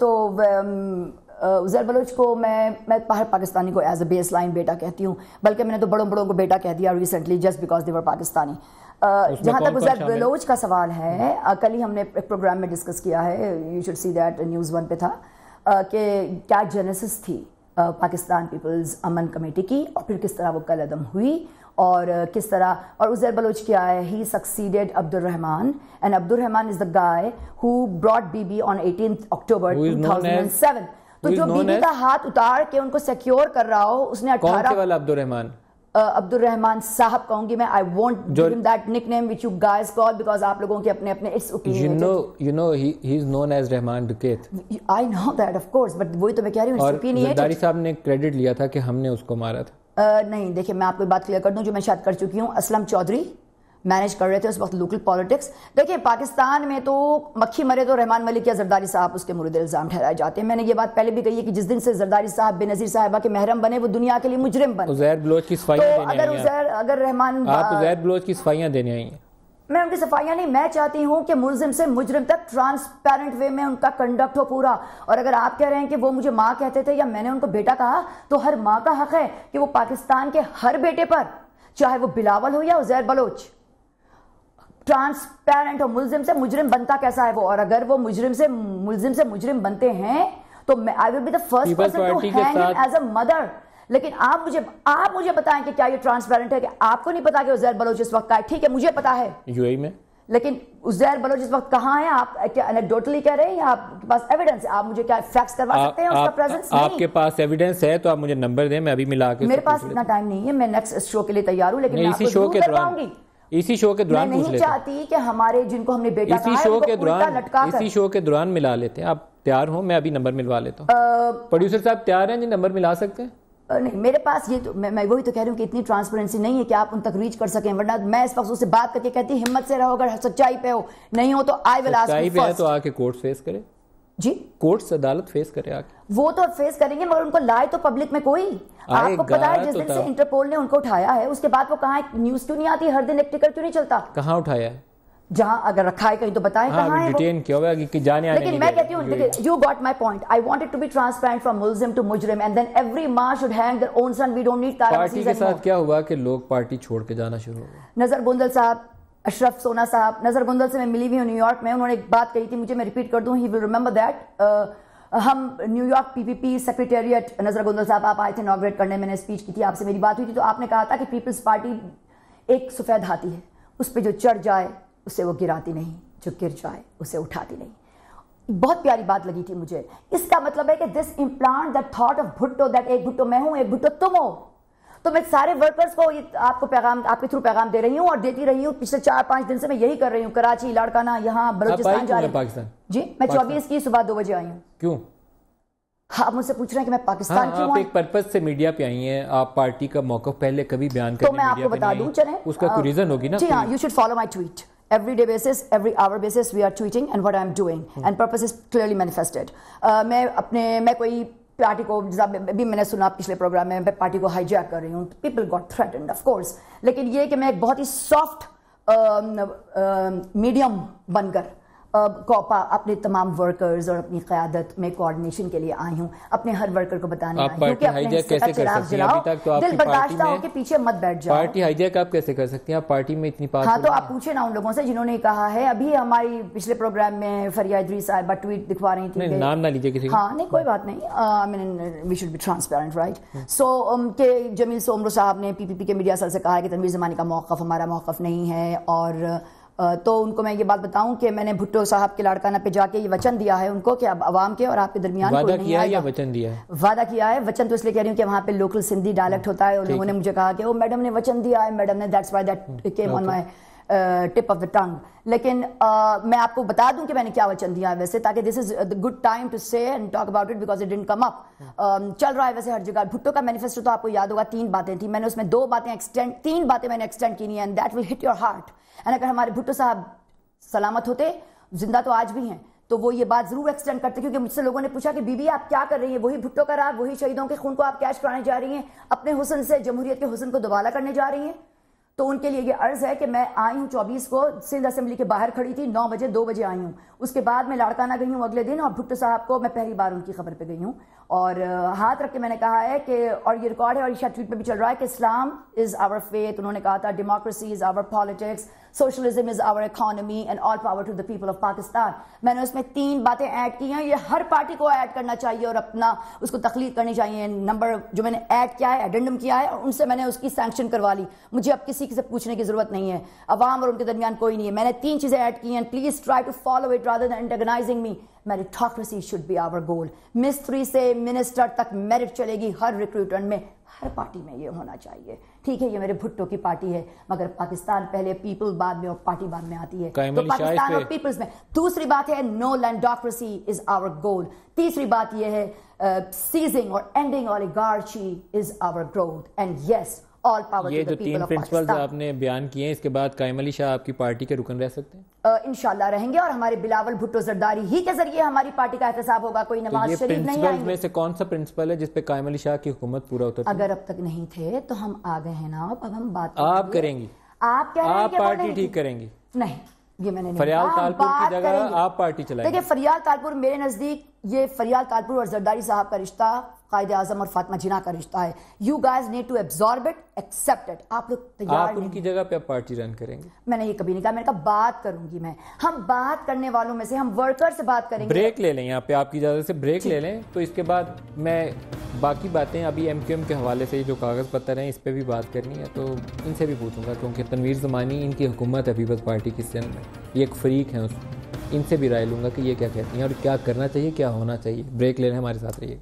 کو میں ہر پاکستانی کو ایز اے بیس لائن بیٹا کہتی ہوں, بلکہ میں نے تو بڑوں کو بیٹا کہہ دیا ریسنٹلی جسٹ بیکاز دے ور پاکستانی. جہاں تک عزیر بلوچ کا سوال ہے, کل ہی ہم نے ایک پروگرام میں ڈسکس کیا ہے, you should see that, news 1 پہ تھا, کہ کیا جینیسس تھی پاکستان پیپلز امن کمیٹی کی, اور پھر کس طرح وہ کل عدم ہوئی, اور کس طرح. اور عزیر بلوچ کیا ہے, ہی succeeded Abdul Rahman, and Abdul Rahman is the guy who brought be be on 18 اکٹوبر 2007. تو جو بی بی کا ہاتھ اتار کے ان کو سیکیور کر رہا ہو, اس نے 18 والا عبد الرحمان, عبد الرحمان صاحب کہوں گی میں. I won't give him that nickname which you guys call because آپ لوگوں کے اپنے its opinion. You know he is known as Rahman ڈکیت. I know that of course, but وہی تو میں کہہ رہی ہوں, اور زرداری صاحب نے کریڈٹ لیا تھا کہ ہم نے اس کو مارا تھا. نہیں دیکھیں, میں آپ کو بات کلیئر کر دوں جو میں شاید کر چکی ہوں. اسلم چودھری مینیج کر رہے تھے اس وقت لوکل پالیٹکس. دیکھیں پاکستان میں تو مکھی مرے تو رحمان ملک یا زرداری صاحب اس کے مورد الزام ٹھہرائے جاتے ہیں. میں نے یہ بات پہلے بھی کہی ہے کہ جس دن سے زرداری صاحب بے نظیر صاحبہ کے محرم بنے وہ دنیا کے لیے مجرم بنے. عزیر بلوچ کی صفائیاں دینے آئی ہیں. اگر رحمان, آپ عزیر بلوچ کی صفائیاں دینے آئی ہیں. میں ان کی صفائیاں نہیں, میں چاہتی ہوں کہ ملزم سے مجرم تک ٹرانسپیرنٹ وے میں ان کا کنڈکٹ ہو پورا. اور اگر آپ کہہ رہے ہیں کہ وہ مجھے ماں کہتے تھے یا میں نے ان کو بیٹا کہا, تو ہر ماں کا حق ہے کہ وہ پاکستان کے ہر بیٹے پر, چاہے وہ بلاول ہو یا عزیر بلوچ, ٹرانسپیرنٹ ہو. ملزم سے مجرم بنتا کیسا ہے وہ, اور اگر وہ ملزم سے مجرم بنتے ہیں تو I will be the first person to hang him as a mother. لیکن آپ مجھے بتائیں کہ کیا یہ ٹرانسپیرنٹ ہے کہ آپ کو نہیں پتا کہ عزیر بلوچ اس وقت کا ہے؟ ٹھیک ہے مجھے پتا ہے UAE میں, لیکن عزیر بلوچ اس وقت کہاں ہے؟ آپ کیا انیکڈوٹلی کہہ رہے ہیں یا آپ کے پاس ایویڈنس ہے؟ آپ مجھے کیا فیکٹس کروا سکتے ہیں اس کا پریزنس؟ نہیں, آپ کے پاس ایویڈنس ہے تو آپ مجھے نمبر دیں, میں ابھی ملا کے. میرے پاس اتنا ٹائم نہیں ہے, میں نیکسٹ شو کے لیے تیار ہوں, لیکن میں آپ کو ضرور کرواؤں گی. اسی شو کے دوران میں نہیں چاہتی کہ ہمارے جن کو ہم نے بیٹا کہا ہے اسی شو کے دوران ملا لیتے ہیں. آپ تیار ہوں, میں ابھی نمبر ملوا لیتا ہوں. پروڈیوسر صاحب تیار ہیں جی نمبر ملا سکتے ہیں؟ نہیں میرے پاس یہ تو میں وہی تو کہہ رہی ہوں کہ اتنی ٹرانسپیرنسی نہیں ہے کہ آپ ان تک ریچ کر سکیں, ورنہ میں اس وقت اس سے بات کر کے کہتی ہمت سے رہو, اگر سچائی پہ ہو, نہیں ہو تو آئی ول آسک سچائی پہ ہے تو آ کے کورٹ فیس کرے. جی کورٹس عدالت فیس کرے آ کے. وہ تو فیس کریں گے مگر ان کو لائے تو پبلک میں کوئی. آپ کو پتا ہے جس دن سے انٹرپول نے ان کو اٹھایا ہے اس کے بعد وہ کہاں نیوز کیوں نہیں آتی, ہر دن ایک ٹکر کیوں نہیں چلتا؟ کہاں اٹھایا ہے؟ جہاں اگر رکھا ہے کہیں تو بتائیں کہاں ہے. ڈیٹین کیا ہوا کہ جانے آنے. لیکن میں کہتی ہوں you got my point. I want it to be transparent from Muslim to Mujrim and then every ma should hang their own son. We don't need party کے ساتھ کیا ہوا کہ لوگ پارٹی چھوڑ کے جانا شروع ہو گئے؟ نظر بندل صاحب اشرف سونا صاحب نظر گندل سے میں ملی ہوئی ہوں نیو یارک میں, انہوں نے ایک بات کہی تھی مجھے, میں ریپیٹ کر دوں, ہی ول ریممبر دیٹ. ہم نیو یارک PPP سیکریٹریٹ نظر گندل صاحب آپ آئے تھے انوگریٹ کرنے, میں نے اسپیچ کی تھی, آپ سے میری بات ہوئی تھی, تو آپ نے کہا تھا کہ پیپلز پارٹی ایک سفید ہاتھی ہے, اس پہ جو چڑھ جائے اسے وہ گراتی نہیں, جو گر جائے اسے اٹھاتی نہیں. بہت پیاری بات لگی تھی مجھے. اس کا مطلب ہے کہ this implant that thought of Bhutto, that ایک بھٹو میں ہوں ایک بھٹو تم ہو. تو میں سارے ورکرز کو آپ کو پیغام, آپ کے تھرو پیغام دے رہی ہوں اور دیتی رہی ہوں. پچھلے 4-5 دن سے میں یہی کر رہی ہوں, کراچی, لاڑکانہ, یہاں بلوچستان جا رہی ہوں. جی میں 24 کی صبح 2 بجے آئی ہوں. کیوں؟ آپ مجھ سے پوچھ رہے ہیں کہ میں پاکستان کیوں آپ ایک پرپس سے میڈیا پہ آئی ہیں, آپ پارٹی کا موقف پہلے کبھی بیان کریں, تو میں آپ کو بتا دوں, چلیں اس کا کوئی ریزن ہوگی نا. جی ہاں, you should follow my tweet. Every day basis, every hour basis, we are tweeting and what I am doing, and purpose is clearly manifested. میں کوئی پارٹی کو, بھی میں نے سنا پچھلے پروگرام میں پارٹی کو ہائی جیک کر رہی ہوں. People got threatened of course, لیکن یہ کہ میں ایک بہت ہی سافٹ میڈیم بن کر اپنے تمام ورکرز اور اپنی قیادت میں کوآرڈینیشن کے لیے آئی ہوں, اپنے ہر ورکر کو بتانے آئی ہوں کہ اپنے حصے کا چراغ جلاؤ, دل برداشتہ ہو کے پیچھے مت بیٹھ جاؤ. پارٹی ہائی جیک آپ کیسے کر سکتی ہیں؟ آپ پارٹی میں اتنی پاس. ہاں تو آپ پوچھیں نا ان لوگوں سے جنہوں نے کہا ہے. ابھی ہماری پچھلے پروگرام میں فریہ ادریس صاحبہ ٹویٹ دکھوا رہی تھی, نام نہ لیجیے کسی. ہاں نہیں کوئی بات نہیں, we should be transparent right. So کہ جمیل سومرو صاحب نے PPP کے میڈیا سیل سے کہا ہے کہ تنویر زمانی کا موقف ہمارا موقف نہیں ہے. اور تو ان کو میں یہ بات بتاؤں کہ میں نے بھٹو صاحب کے لاڑکانہ پہ جا کے یہ وچن دیا ہے ان کو کہ اب عوام کے اور آپ کے درمیان وعدہ کیا ہے یا وچن دیا ہے؟ وعدہ کیا ہے. وچن تو اس لیے کہہ رہی ہوں کہ وہاں پہ لوکل سندھی ڈائلیکٹ ہوتا ہے, اور لوگوں نے مجھے کہا کہ وہ میڈم نے وچن دیا ہے, میڈم نے, that's why that came on my tip of the tongue. لیکن میں آپ کو بتا دوں کہ میں نے کیا وچن دیا ہے ویسے, تاکہ this is the good time to say and talk about it because it didn't come up. چل رہا ہے ویسے ہر جگہ. بھٹو کا مینیفیسٹو تو آپ کو یاد ہوگا 3 باتیں تھیں, میں نے اس میں 2 باتیں ایکسٹینڈ, 3 باتیں میں نے ایکسٹینڈ کی ہیں, and that will hit your heart. And اگر ہمارے بھٹو صاحب سلامت ہوتے, زندہ تو آج بھی ہیں, تو وہ یہ بات ضرور ایکسٹینڈ کرتے, کیونکہ مجھ سے لوگوں نے پوچھا کہ بی بی آپ کیا کر رہی ہیں, وہی بھٹو کا راگ, وہی شہیدوں کے خون کو آپ کیش کرانے جا رہی ہیں, اپنے حسن سے جمہوریت کے حسن کو دوبالا کرنے جا رہی ہیں. تو ان کے لیے یہ عرض ہے کہ میں آئی ہوں 24 کو سندھ اسمبلی کے باہر کھڑی تھی 9 بجے, 2 بجے آئی ہوں. اس کے بعد میں لاڑکانہ گئی ہوں اگلے دن, اور بھٹو صاحب کو میں پہلی بار ان کی خبر پہ گئی ہوں, اور ہاتھ رکھ کے میں نے کہا ہے کہ, اور یہ ریکارڈ ہے اور یہ شاید ٹویٹ پہ بھی چل رہا ہے, کہ اسلام از آور فیتھ. انہوں نے کہا تھا democracy is our politics, socialism is our economy, and all power to the people of Pakistan. میں نے اس میں 3 باتیں ایڈ کی ہیں, یہ ہر پارٹی کو ایڈ کرنا چاہیے اور اپنا اس کو تخلیق کرنی چاہیے. نمبر جو میں نے ایڈ کیا ہے, ایڈنڈم کیا ہے, اور ان سے میں نے اس کی سینکشن کروا لی. مجھے اب کسی سے پوچھنے کی ضرورت نہیں ہے, عوام اور ان کے درمیان کوئی نہیں ہے. میں نے 3 چیزیں ایڈ کی ہیں, please try to follow it rather than antagonising me. Meritocracy should be our goal. مستری سے منسٹر تک میرٹ چلے گی ہر ریکروٹمنٹ میں, ہر پارٹی میں یہ ہونا چاہیے. ٹھیک ہے, یہ میرے بھٹو کی پارٹی ہے, مگر پاکستان پہلے, پیپل بعد میں, اور پارٹی بعد میں آتی ہے. تو پاکستان اور پیپلز میں. دوسری بات ہے نو لینڈوکریسی از آور گول. تیسری بات یہ ہے سیزنگ اور ending oligarchy is our growth. And yes, all power to the people of Pakistan. یہ جو 3 پرنسپلز آپ نے بیان کیے ہیں, اس کے بعد قائم علی شاہ آپ کی پارٹی کے رکن رہ سکتے ہیں؟ انشاءاللہ رہیں گے, اور ہمارے بلاول بھٹو زرداری ہی کے ذریعے ہماری پارٹی کا احتساب ہوگا. کوئی نواز شریف نہیں آئیں گے. میں سے کون سا پرنسپل ہے جس پہ قائم علی شاہ کی حکومت پورا اترتی ہے؟ اگر اب تک نہیں تھے تو ہم آ گئے ہیں نا, اب ہم بات آپ کریں گی, آپ کہہ رہے ہیں کہ پارٹی ٹھیک کریں گی. نہیں, یہ میں نے نہیں. فریال تالپور کی جگہ آپ پارٹی چلائیں. دیکھیں فریال تالپور میرے نزدیک, یہ فریال تالپور اور زرداری صاحب کا رشتہ قائد اعظم اور فاطمہ جناح کا رشتہ ہے. You guys need to absorb it, accept it. آپ لوگ تیار آپ ان کی جگہ پہ پارٹی رن کریں گے؟ میں نے یہ کبھی نہیں کہا, میں نے کہا بات کروں گی میں. ہم بات کرنے والوں میں سے, ہم ورکر سے بات کریں گے. بریک لے لیں یہاں پہ, آپ کی اجازت سے بریک لے لیں, تو اس کے بعد میں باقی باتیں ابھی MQM کے حوالے سے جو کاغذ پتر ہیں اس پہ بھی بات کرنی ہے, تو ان سے بھی پوچھوں گا, کیونکہ تنویر زمانی ان کی حکومت ہے پیپلز پارٹی کی سندھ میں, یہ ایک فریق ہیں, ان سے بھی رائے لوں گا کہ یہ کیا کہتی ہیں اور کیا کرنا چاہیے, کیا ہونا چاہیے. بریک لے لیں, ہمارے ساتھ رہیے.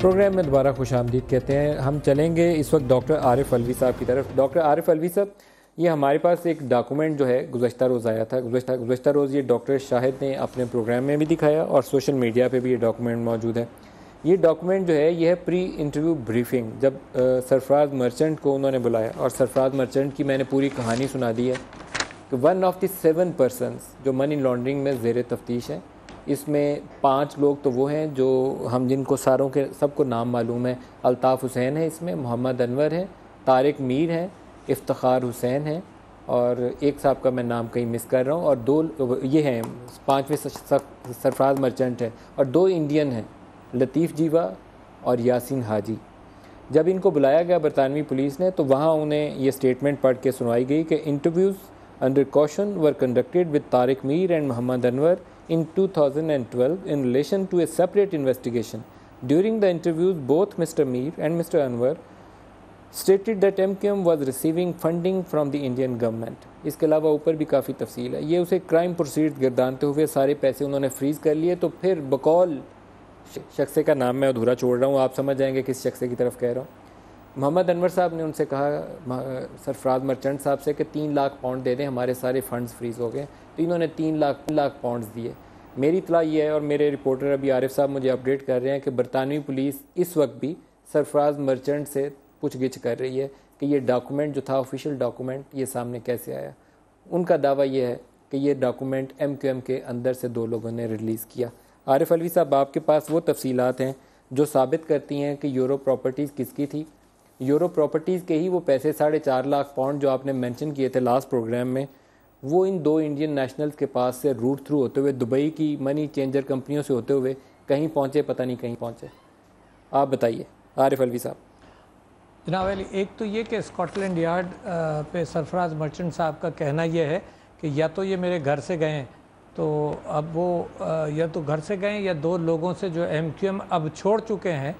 پروگرام میں دوبارہ خوش آمدید کہتے ہیں. ہم چلیں گے اس وقت ڈاکٹر عارف علوی صاحب کی طرف. ڈاکٹر عارف علوی صاحب, یہ ہمارے پاس ایک ڈاکومنٹ جو ہے گزشتہ روز آیا تھا. گزشتہ روز یہ ڈاکٹر شاہد نے اپنے پروگرام میں بھی دکھایا, اور سوشل میڈیا پہ بھی یہ ڈاکومنٹ موجود ہے. یہ ڈاکومنٹ جو ہے یہ ہے پری انٹرویو بریفنگ, جب سرفراز مرچنٹ کو انہوں نے بلایا, اور سرفراز مرچنٹ کی میں نے پوری کہانی سنا دی ہے کہ 1 آف دی 7 پرسنز جو منی لانڈرنگ میں زیر تفتیش ہیں, اس میں 5 لوگ تو وہ ہیں جو ہم جن کو ساروں کے سب کو نام معلوم ہے. الطاف حسین ہے اس میں, محمد انور ہے, طارق میر ہیں, افتخار حسین ہیں, اور ایک صاحب کا میں نام کہیں مس کر رہا ہوں, اور 2 یہ ہیں, 5ویں سرفراز مرچنٹ ہے, اور 2 انڈین ہیں, لطیف جیوا اور یاسین حاجی. جب ان کو بلایا گیا برطانوی پولیس نے تو وہاں انہیں یہ اسٹیٹمنٹ پڑھ کے سنوائی گئی کہ interviews under caution were conducted with Tariq Mir and Muhammad Anwar in 2012 in relation to a separate investigation. During the interviews, both Mr. Mir and Mr. Anwar stated that MQM was receiving funding from the Indian government. اس کے علاوہ اوپر بھی کافی تفصیل ہے. یہ اسے کرائم پروسیڈ گردانتے ہوئے سارے پیسے انہوں نے فریز کر لیے. تو پھر بقول شخصے کا نام میں ادھورا چھوڑ رہا ہوں, آپ سمجھ جائیں گے کس شخصے کی طرف کہہ رہا ہوں. محمد انور صاحب نے ان سے کہا سرفراز مرچنٹ صاحب سے کہ 3 لاکھ پاؤنڈ دے دیں, ہمارے سارے فنڈز فریز ہو گئے. تو انہوں نے 3 لاکھ پاؤنڈز دیے. میری اطلاع یہ ہے اور میرے رپورٹر ابھی عارف صاحب مجھے اپڈیٹ کر رہے ہیں کہ برطانوی پولیس اس وقت بھی سرفراز مرچنٹ سے پوچھ گچھ کر رہی ہے کہ یہ ڈاکومنٹ جو تھا آفیشیل ڈاکومنٹ یہ سامنے کیسے آیا. ان کا دعویٰ یہ ہے کہ یہ ڈاکومنٹ MQM کے اندر سے 2 لوگوں نے ریلیز کیا. عارف علوی صاحب, آپ کے پاس وہ تفصیلات ہیں جو ثابت کرتی ہیں کہ یورو پراپرٹیز کس کی تھی. یورو پراپرٹیز کے ہی وہ پیسے 4.5 لاکھ پاؤنڈ جو آپ نے مینشن کیے تھے لاسٹ پروگرام میں, وہ ان 2 انڈین نیشنلز کے پاس سے روٹ تھرو ہوتے ہوئے دبئی کی منی چینجر کمپنیوں سے ہوتے ہوئے کہیں پہنچے, پتہ نہیں کہیں پہنچے. آپ بتائیے عارف علوی صاحب. جناب علی, ایک تو یہ کہ اسکاٹ لینڈ یارڈ پہ سرفراز مرچنٹ صاحب کا کہنا یہ ہے کہ یا تو یہ میرے گھر سے گئے ہیں, تو اب وہ یا تو گھر سے گئے یا 2 لوگوں سے جو MQM اب چھوڑ چکے ہیں,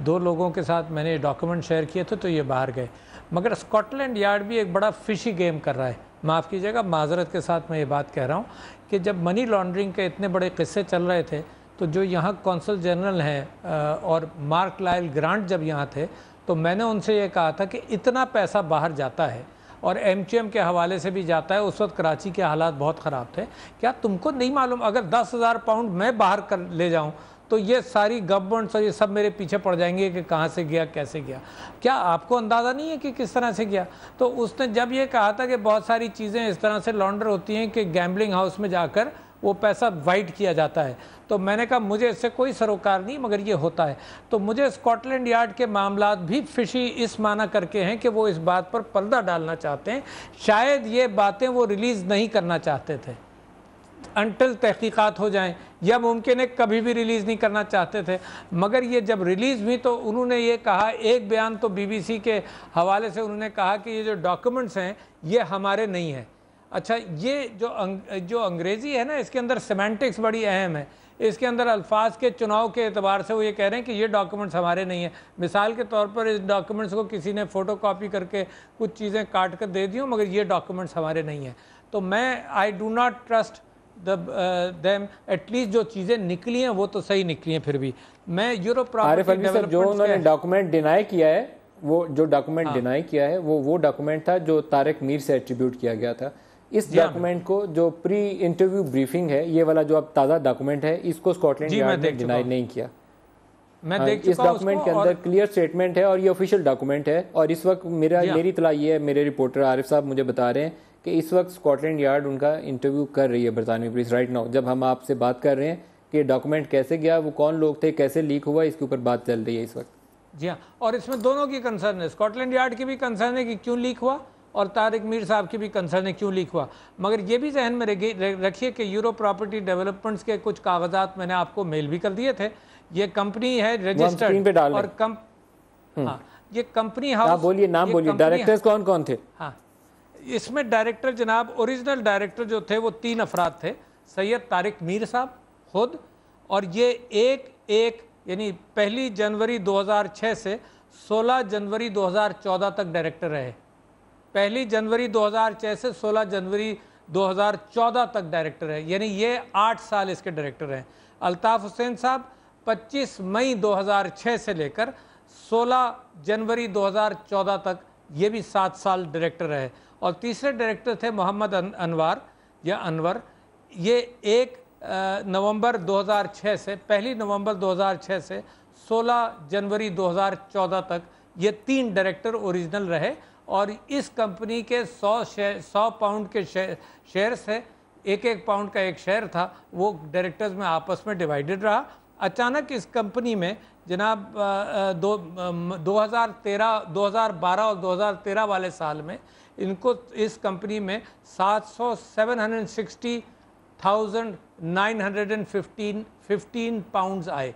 2 لوگوں کے ساتھ میں نے ڈاکومنٹ شیئر کیے تھے تو یہ باہر گئے. مگر اسکاٹ لینڈ یارڈ بھی ایک بڑا فشی گیم کر رہا ہے. معاف کیجیے گا, معذرت کے ساتھ میں یہ بات کہہ رہا ہوں کہ جب منی لانڈرنگ کے اتنے بڑے قصے چل رہے تھے تو جو یہاں کونسل جنرل ہیں اور مارک لائل گرانٹ جب یہاں تھے تو میں نے ان سے یہ کہا تھا کہ اتنا پیسہ باہر جاتا ہے اور MQM کے حوالے سے بھی جاتا ہے. اس وقت کراچی کے حالات بہت خراب تھے. کیا تم کو نہیں معلوم اگر 10,000 پاؤنڈ میں باہر کر لے جاؤں تو یہ ساری گورنمنٹس اور یہ سب میرے پیچھے پڑ جائیں گے کہ کہاں سے گیا, کیسے گیا. کیا آپ کو اندازہ نہیں ہے کہ کس طرح سے گیا؟ تو اس نے جب یہ کہا تھا کہ بہت ساری چیزیں اس طرح سے لانڈر ہوتی ہیں کہ گیمبلنگ ہاؤس میں جا کر وہ پیسہ وائٹ کیا جاتا ہے, تو میں نے کہا مجھے اس سے کوئی سروکار نہیں, مگر یہ ہوتا ہے. تو مجھے اسکاٹ لینڈ یارڈ کے معاملات بھی فشی اس معنی کر کے ہیں کہ وہ اس بات پر پردہ ڈالنا چاہتے ہیں. شاید یہ باتیں وہ ریلیز نہیں کرنا چاہتے تھے انٹل تحقیقات ہو جائیں, یا ممکن ہے کبھی بھی ریلیز نہیں کرنا چاہتے تھے. مگر یہ جب ریلیز ہوئی تو انہوں نے یہ کہا, ایک بیان تو BBC کے حوالے سے انہوں نے کہا کہ یہ جو ڈاکومنٹس ہیں یہ ہمارے نہیں ہیں. اچھا, یہ جو انگریزی ہے نا, اس کے اندر سیمینٹکس بڑی اہم ہے. اس کے اندر الفاظ کے چناؤ کے اعتبار سے وہ یہ کہہ رہے ہیں کہ یہ ڈاکومنٹس ہمارے نہیں ہیں. مثال کے طور پر اس ڈاکومنٹس کو کسی نے فوٹو کاپی کر کے کچھ چیزیں کاٹ کر دے دی ہوں, مگر یہ ڈاکومنٹس ہمارے نہیں ہیں. تو میں I do not trust them, at least جو چیزیں نکلی ہیں وہ تو صحیح نکلی ہیں. پھر بھی میں یورپ پراپرٹی ڈیولپمنٹ جو انہوں نے ڈاکومنٹ ڈینائی کیا ہے, وہ جو ڈاکومنٹ ڈینائی کیا ہے وہ ڈاکومنٹ تھا جو طارق میر سے ایٹریبیوٹ کیا گیا تھا. اس ڈاکومنٹ کو جو پری انٹرویو بریفنگ ہے, یہ والا جو اب تازہ ڈاکومنٹ ہے, اس کو اسکاٹ لینڈ یارڈ نے ڈینائی نہیں کیا. میں دیکھ چکا اس ڈاکومنٹ کے اندر کلیئر سٹیٹمنٹ ہے اور یہ آفیشیل ڈاکومنٹ ہے. اور اس وقت میری اطلاع یہ ہے, میرے رپورٹر عارف صاحب مجھے بتا رہے ہیں کہ اس وقت اسکاٹ لینڈ یارڈ ان کا انٹرویو کر رہی ہے برطانوی پولیس رائٹ ناؤ. جب ہم آپ سے بات کر رہے ہیں کہ ڈاکومنٹ کیسے گیا, وہ کون لوگ تھے, کیسے لیک ہوا, اس کے اوپر بات چل رہی ہے اس وقت. جی ہاں, اور اس میں دونوں کی کنسرن ہے. اسکاٹ لینڈ یارڈ کی بھی کنسرن ہے کہ کیوں لیک ہوا, اور طارق میر صاحب کی بھی کنسرن ہے کیوں لیک ہوا. مگر یہ بھی ذہن میں رکھیے کہ یورو پراپرٹی ڈیولپمنٹس کے کچھ کاغذات میں نے آپ کو میل بھی کر دیے تھے. یہ کمپنی ہے رجسٹرڈ, اور یہ کمپنی ہاؤس, بولیے نام بولیے, ڈائریکٹرز کون کون تھے؟ ہاں, اس میں ڈائریکٹر جناب اوریجنل ڈائریکٹر جو تھے وہ 3 افراد تھے. سید طارق میر صاحب خود, اور یہ ایک یعنی 1 جنوری 2006 سے 16 جنوری 2014 تک ڈائریکٹر رہے. 1 جنوری 2006 سے 16 جنوری 2014 تک ڈائریکٹر ہے, یعنی یہ 8 سال اس کے ڈائریکٹر ہیں. الطاف حسین صاحب 25 مئی 2006 سے لے کر 16 جنوری 2014 تک, یہ بھی 7 سال ڈائریکٹر رہے. اور تیسرے ڈائریکٹر تھے محمد انور, یہ 1 نومبر 2006 سے 1 نومبر 2006 سے 16 جنوری 2014 تک یہ 3 ڈائریکٹر اوریجنل رہے. اور اس کمپنی کے 100 پاؤنڈ کے شیئرز تھے, 1 پاؤنڈ کا ایک شیئر تھا, وہ ڈائریکٹرز میں آپس میں ڈیوائیڈڈ رہا. اچانک اس کمپنی میں جناب 2012 اور 2013 والے سال میں ان کو اس کمپنی میں 760,915 پاؤنڈز آئے.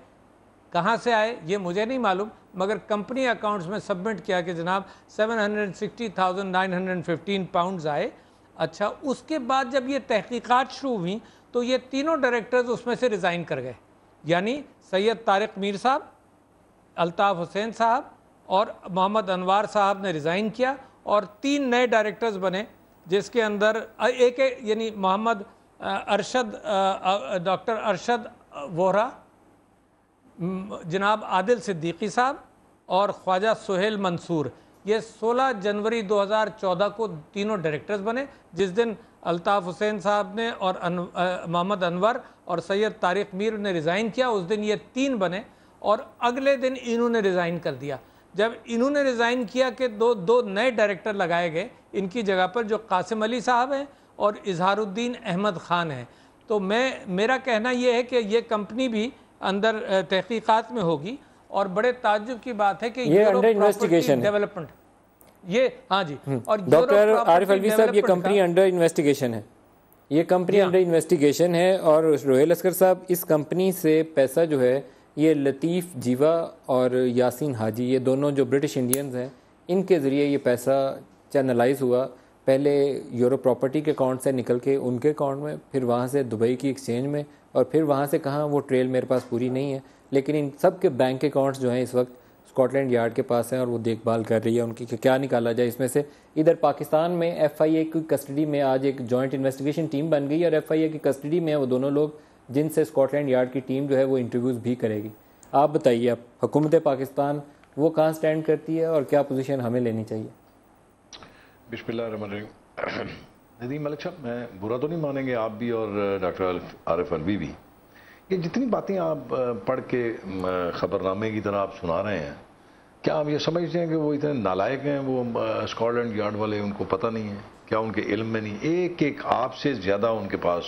کہاں سے آئے یہ مجھے نہیں معلوم، مگر کمپنی اکاؤنٹس میں سبمٹ کیا کہ جناب 760,915 پاؤنڈز آئے۔ اچھا، اس کے بعد جب یہ تحقیقات شروع ہوئیں تو یہ تینوں ڈائریکٹرز اس میں سے ریزائن کر گئے، یعنی سید طارق میر صاحب، الطاف حسین صاحب اور محمد انوار صاحب نے ریزائن کیا، اور 3 نئے ڈائریکٹرز بنے، جس کے اندر ایک یعنی محمد ارشد، ڈاکٹر ارشد ووہرا، جناب عادل صدیقی صاحب اور خواجہ سہیل منصور۔ یہ 16 جنوری 2014 کو تینوں ڈائریکٹرز بنے، جس دن الطاف حسین صاحب نے اور محمد انور اور سید طارق میر نے ریزائن کیا، اس دن یہ 3 بنے، اور اگلے دن انہوں نے ریزائن کر دیا۔ جب انہوں نے ریزائن کیا کہ دو نئے ڈائریکٹر لگائے گئے ان کی جگہ پر، جو قاسم علی صاحب ہیں اور اظہار الدین احمد خان ہیں۔ تو میرا کہنا یہ ہے کہ یہ کمپنی بھی اندر تحقیقات میں ہوگی، اور بڑے تعجب کی بات ہے کہ یہ انڈر انویسٹیگیشن ڈیولپمنٹ، یہ ہاں جی، اور ڈاکٹر عارف الوی صاحب یہ کمپنی انڈر انویسٹیگیشن ہے، یہ کمپنی انڈر انویسٹیگیشن ہے، اور روہیل اسکر صاحب اس کمپنی سے پیسہ جو ہے یہ لطیف جیوا اور یاسین حاجی، یہ دونوں جو برٹش انڈینز ہیں، ان کے ذریعے یہ پیسہ چینلائز ہوا، پہلے یورو پراپرٹی کے اکاؤنٹ سے نکل کے ان کے اکاؤنٹ میں، پھر وہاں سے دبئی کی ایکسچینج میں، اور پھر وہاں سے کہاں وہ ٹریل میرے پاس پوری نہیں ہے، لیکن ان سب کے بینک اکاؤنٹس جو ہیں اس وقت اسکاٹ لینڈ یارڈ کے پاس ہیں، اور وہ دیکھ بھال کر رہی ہے ان کی کہ کیا نکالا جائے اس میں سے۔ ادھر پاکستان میں ایف آئی اے کی کسٹڈی میں آج ایک جوائنٹ انویسٹیگیشن ٹیم بن گئی، اور ایف آئی اے کی کسٹڈی میں وہ دونوں لوگ جن سے اسکاٹ لینڈ یارڈ کی ٹیم جو ہے وہ انٹرویوز بھی کرے گی۔ آپ بتائیے، اب حکومت پاکستان وہ کہاں سٹینڈ کرتی ہے اور کیا پوزیشن ہمیں لینی چاہیے؟ بسم اللہ الرحمن الرحیم۔ ندیم ملک صاحب، میں برا تو نہیں مانیں گے آپ بھی اور ڈاکٹر عارف الوی بھی، یہ جتنی باتیں آپ پڑھ کے خبر نامے کی طرح آپ سنا رہے ہیں، کیا آپ یہ سمجھتے ہیں کہ وہ اتنے نالائق ہیں وہ اسکاٹ لینڈ یارڈ والے، ان کو پتہ نہیں ہے؟ کیا ان کے علم میں نہیں؟ ایک ایک آپ سے زیادہ ان کے پاس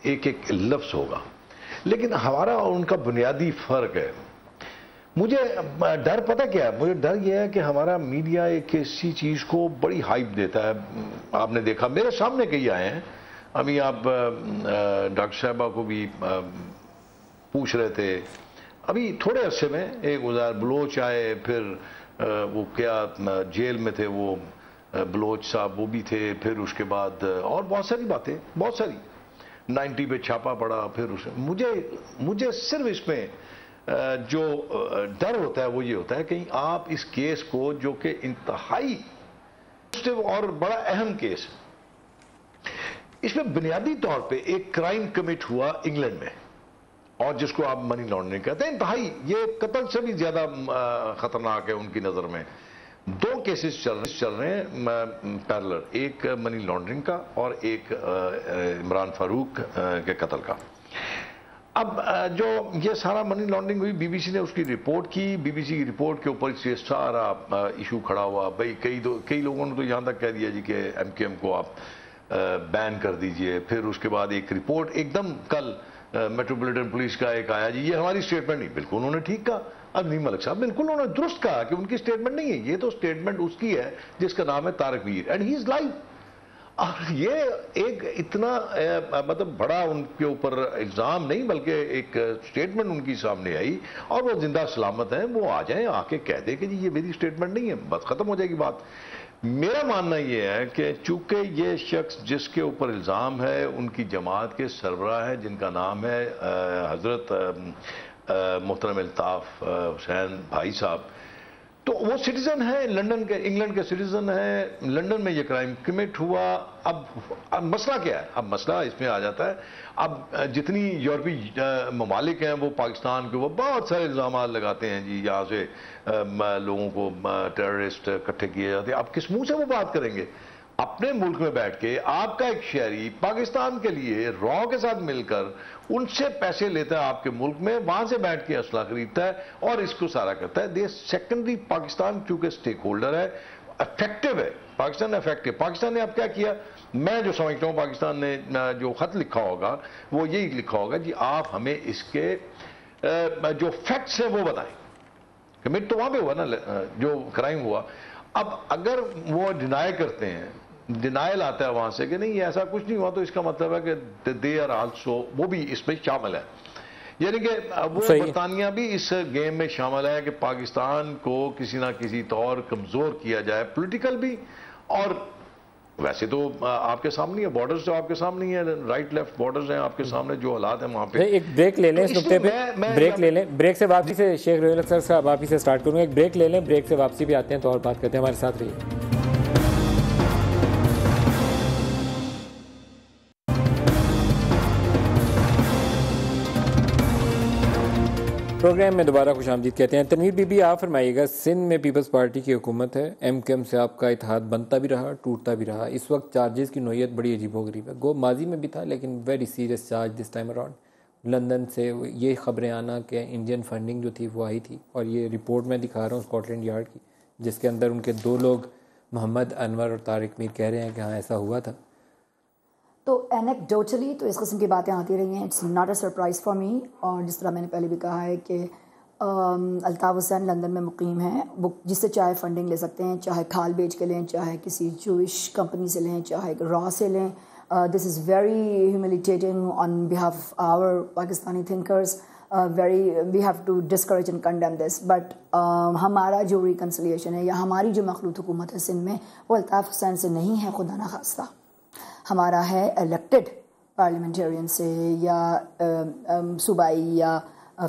ایک ایک لفظ ہوگا، لیکن ہمارا اور ان کا بنیادی فرق ہے۔ مجھے ڈر پتہ کیا ہے؟ مجھے ڈر یہ ہے کہ ہمارا میڈیا ایک ایسی چیز کو بڑی ہائپ دیتا ہے۔ آپ نے دیکھا، میرے سامنے کئی آئے ہیں، ابھی آپ ڈاکٹر صاحبہ کو بھی پوچھ رہے تھے، ابھی تھوڑے عرصے میں ایک وزیر بلوچ آئے، پھر وہ کیا جیل میں تھے وہ بلوچ صاحب، وہ بھی تھے، پھر اس کے بعد اور بہت ساری باتیں، بہت ساری 90 پہ چھاپا پڑا، پھر مجھے صرف اس میں جو ڈر ہوتا ہے وہ یہ ہوتا ہے کہ آپ اس کیس کو، جو کہ انتہائی اور بڑا اہم کیس ہے، اس میں بنیادی طور پہ ایک کرائم کمٹ ہوا انگلینڈ میں، اور جس کو آپ منی لانڈرنگ کہتے ہیں، انتہائی، یہ قتل سے بھی زیادہ خطرناک ہے ان کی نظر میں۔ 2 کیسز چل رہے ہیں پیرلر، ایک منی لانڈرنگ کا اور ایک عمران فاروق کے قتل کا۔ اب جو یہ سارا منی لانڈرنگ ہوئی، بی بی سی نے اس کی رپورٹ کی، بی بی سی کی رپورٹ کے اوپر یہ سارا ایشو کھڑا ہوا۔ بھائی کئی لوگوں نے تو یہاں تک کہہ دیا جی کہ ایم کیو ایم کو آپ بین کر دیجئے۔ پھر اس کے بعد ایک رپورٹ ایک دم کل میٹروپولیٹن پولیس کا ایک آیا، جی یہ ہماری سٹیٹمنٹ نہیں۔ بالکل انہوں نے ٹھیک کہا، ندیم ملک صاحب، بالکل انہوں نے درست کہا کہ ان کی سٹیٹمنٹ نہیں ہے، یہ تو سٹیٹمنٹ اس کی ہے جس کا نام ہے Tariq Mir, and he is live. اور یہ ایک اتنا مطلب بڑا ان کے اوپر الزام نہیں، بلکہ ایک سٹیٹمنٹ ان کی سامنے آئی، اور وہ زندہ سلامت ہیں، وہ آ جائیں، آ کے کہہ دیں کہ جی یہ میری سٹیٹمنٹ نہیں ہے، بس ختم ہو جائے گی بات۔ میرا ماننا یہ ہے کہ چونکہ یہ شخص جس کے اوپر الزام ہے ان کی جماعت کے سربراہ ہے، جن کا نام ہے حضرت محترم الطاف حسین بھائی صاحب، تو وہ سٹیزن ہے لندن کے، انگلینڈ کے سٹیزن ہے، لندن میں یہ کرائم کمٹ ہوا۔ اب مسئلہ کیا ہے؟ اب مسئلہ اس میں آ جاتا ہے، اب جتنی یورپی ممالک ہیں وہ پاکستان کے وہ بہت سارے الزامات لگاتے ہیں، جی یہاں سے لوگوں کو ٹیررسٹ اکٹھے کیے جاتے ہیں۔ اب کس منہ سے وہ بات کریں گے؟ اپنے ملک میں بیٹھ کے آپ کا ایک شہری پاکستان کے لیے را کے ساتھ مل کر ان سے پیسے لیتا ہے آپ کے ملک میں، وہاں سے بیٹھ کے اسلحہ خریدتا ہے اور اس کو سارا کرتا ہے۔ دے سیکنڈری پاکستان چونکہ سٹیک ہولڈر ہے، افیکٹو ہے، پاکستان افیکٹو۔ پاکستان نے اب کیا کیا؟ میں جو سمجھتا ہوں پاکستان نے جو خط لکھا ہوگا وہ یہی لکھا ہوگا، جی آپ ہمیں اس کے جو فیکٹس ہیں وہ بتائیں۔ کمٹ تو وہاں پہ ہوا نا جو کرائم ہوا۔ اب اگر وہ ڈینائی کرتے ہیں، ڈینائل آتا ہے وہاں سے کہ نہیں ایسا کچھ نہیں ہوا، تو اس کا مطلب ہے کہ دے آر آلسو، وہ بھی اس میں شامل ہے۔ یعنی کہ وہ برطانیہ بھی اس گیم میں شامل ہے کہ پاکستان کو کسی نہ کسی طور کمزور کیا جائے، پولیٹیکل بھی، اور ویسے تو آپ کے سامنے ہے بارڈرز، جو آپ کے سامنے ہیں رائٹ لیفٹ بارڈرز ہیں آپ کے سامنے، جو حالات ہیں وہاں پہ. ایک بریک لے لیں اس نقطے پہ، بریک لے لیں. بریک سے واپسی سے شیخ روہیل اختر صاحب آپ ہی سے سٹارٹ کروں گا. ایک بریک لے لیں، بریک سے واپسی بھی آتے ہیں تو اور بات کرتے ہیں. ہمارے ساتھ رہیے. پروگرام میں دوبارہ خوش آمدید کہتے ہیں. تنویر بی بی آپ فرمائیے گا، سندھ میں پیپلز پارٹی کی حکومت ہے، ایم کیو ایم سے آپ کا اتحاد بنتا بھی رہا ٹوٹتا بھی رہا. اس وقت چارجز کی نوعیت بڑی عجیب و غریب ہے. گو ماضی میں بھی تھا لیکن very serious charge this time around. London سے یہ خبریں آنا کہ انڈین فنڈنگ جو تھی وہ آئی تھی، اور یہ رپورٹ میں دکھا رہا ہوں اسکاٹ لینڈ یارڈ کی، جس کے اندر ان کے 2 لوگ محمد انور اور طارق میر کہہ رہے ہیں کہ ہاں ایسا ہوا تھا. تو اینیکڈوٹلی تو اس قسم کی باتیں آتی رہی ہیں. It's not a surprise for me. اور جس طرح میں نے پہلے بھی کہا ہے کہ الطاف حسین لندن میں مقیم ہیں، وہ جس سے چاہے فنڈنگ لے سکتے ہیں، چاہے کھال بیچ کے لیں، چاہے کسی جوئش کمپنی سے لیں، چاہے را سے لیں. This is very humiliating on behalf our Pakistani thinkers. We have to discourage and condemn this. But ہمارا جو ریکنسلیشن ہے یا ہماری جو مخلوط حکومت ہے سندھ میں، وہ الطاف حسین سے نہیں ہے، خدا نخواستہ. ہمارا ہے الیکٹڈ پارلیمنٹیرین سے یا صوبائی یا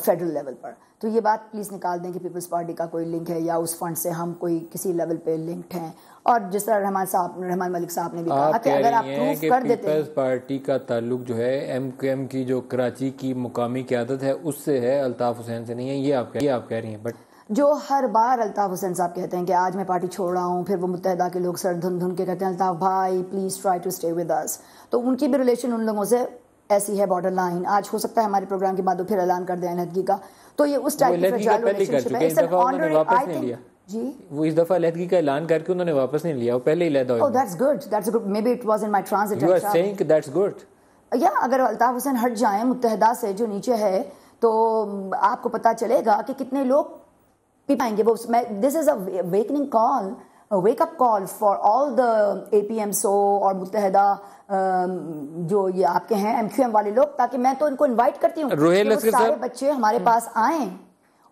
فیڈرل لیول پر. تو یہ بات پلیز نکال دیں کہ پیپلز پارٹی کا کوئی لنک ہے یا اس فنڈ سے ہم کوئی کسی لیول پہ لنکڈ ہیں. اور جس طرح رحمان ملک صاحب نے بھی کہا کہ اگر آپ پروف کر دیتے ہیں پیپلز پارٹی کا تعلق جو ہے ایم کیو ایم کی جو کراچی کی مقامی قیادت ہے اس سے ہے، الطاف حسین سے نہیں ہے، یہ آپ کہہ رہی ہیں. بٹ جو ہر بار الطاف حسین صاحب کہتے ہیں کہ آج میں پارٹی چھوڑ رہا ہوں، پھر وہ متحدہ کے لوگ سر دھن کے کہتے ہیں Altaf Bhai please try to stay with us. تو ان کی بھی ریلیشن ان لوگوں سے ایسی ہے بارڈر لائن. آج ہو سکتا ہے ہمارے پروگرام کے بعد وہ پھر اعلان کر دیں علیحدگی کا. تو یہ اس ٹائپ کی فرجائل ریلیشنشپ ہے. جی وہ اس دفعہ علیحدگی کا اعلان کر کے انہوں نے واپس نہیں لیا، وہ پہلے ہی علیحدہ ہو گیا. That's good. Maybe it was in my transit. You are saying that's good. یا اگر الطاف حسین ہٹ جائیں متحدہ سے جو نیچے ہے تو آپ کو پتہ چلے گا کہ کتنے لوگ پائیں گے. This is a waking call, wake up call for all the A P M so اور متحدہ جو یہ آپ کے ہیں ایم کیو ایم والے لوگ، تاکہ میں تو ان کو انوائٹ کرتی ہوں کہ سارے بچے ہمارے پاس آئیں.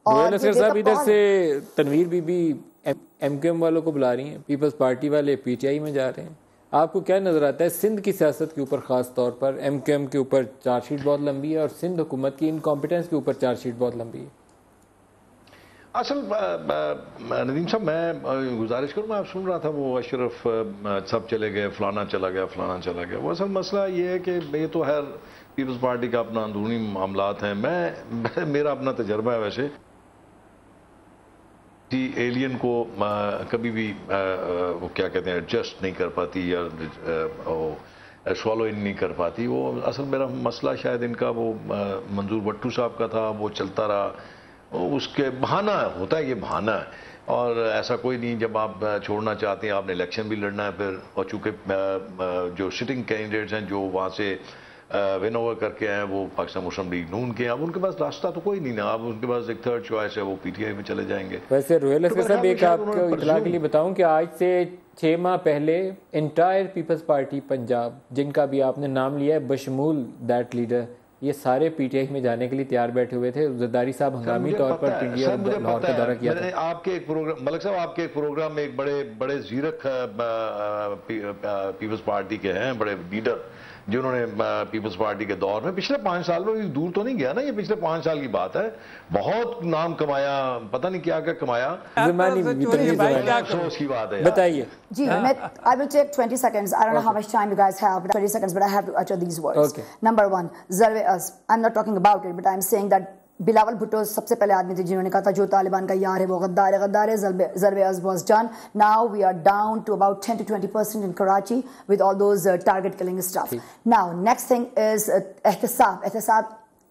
روہیل اصغر صاحب ادھر سے Tanveer Bibi M Q M ایم والوں کو بلا رہی ہیں، پیپلز پارٹی والے پی ٹی آئی میں جا رہے ہیں. آپ کو کیا نظر آتا ہے سندھ کی سیاست کے اوپر، خاص طور پر ایم کیو ایم کے اوپر چارج شیٹ بہت لمبی ہے اور سندھ حکومت کی انکمپیٹنس کے اوپر چارج شیٹ بہت لمبی ہے؟ اصل ندیم صاحب میں گزارش کروں، میں آپ سن رہا تھا وہ اشرف سب چلے گئے، فلانا چلا گیا، فلانا چلا گیا. وہ اصل مسئلہ یہ ہے کہ یہ تو خیر پیپلز پارٹی کا اپنا اندرونی معاملات ہیں. میرا اپنا تجربہ ہے ویسے ایلین کو کبھی بھی وہ کیا کہتے ہیں ایڈجسٹ نہیں کر پاتی یا سوالو ان نہیں کر پاتی. وہ اصل میرا مسئلہ شاید ان کا وہ منظور بٹو صاحب کا تھا، وہ چلتا رہا. اس کے بہانہ ہوتا ہے، یہ بہانہ ہے، اور ایسا کوئی نہیں. جب آپ چھوڑنا چاہتے ہیں آپ نے الیکشن بھی لڑنا ہے پھر، اور چونکہ جو سٹنگ کینڈیڈیٹس ہیں جو وہاں سے ون اوور کر کے آئے وہ پاکستان مسلم لیگ نون کے ہیں، اب ان کے پاس راستہ تو کوئی نہیں نا. اب ان کے پاس ایک تھرڈ چوائس ہے، وہ پی ٹی آئی میں چلے جائیں گے. ویسے روہیل اصغر صاحب ایک آپ کو اطلاع کے لیے بتاؤں کہ آج سے 6 ماہ پہلے انٹائر پیپلز پارٹی پنجاب، جن کا بھی آپ نے نام لیا ہے بشمول دیٹ لیڈر، یہ سارے پی ٹی آئی میں جانے کے لیے تیار بیٹھے ہوئے تھے. زرداری صاحب ہنگامی طور پر پنڈیا لاہور کا دورہ کیا تھا. آپ کے ایک پروگرام ملک صاحب، آپ کے ایک پروگرام میں ایک بڑے زیرک پیپلز پارٹی کے ہیں، بڑے لیڈر جنہوں نے پیپلز پارٹی کے دور میں پچھلے 5 سال میں، دور تو نہیں گیا نا، یہ پچھلے 5 سال کی بات ہے، بہت نام کمایا، پتہ نہیں کیا کیا کمایا. افسوس کی بات ہے. بتائیے. جی میں I will take 20 seconds. I don't know how much time you guys have, but 20 seconds, but I have to utter these words. Okay. Number 1, Zarve Az. I'm not talking about it, but I'm saying that Bilawal Bhutto سب سے پہلے آدمی تھے جنہوں نے کہا تھا جو طالبان کا یار ہے وہ غدار ہے، غدار ہے. Zarb Azb was done. Now we are down to about 10 to 20% in Karachi with all those target killing stuff. Now next thing is احتساب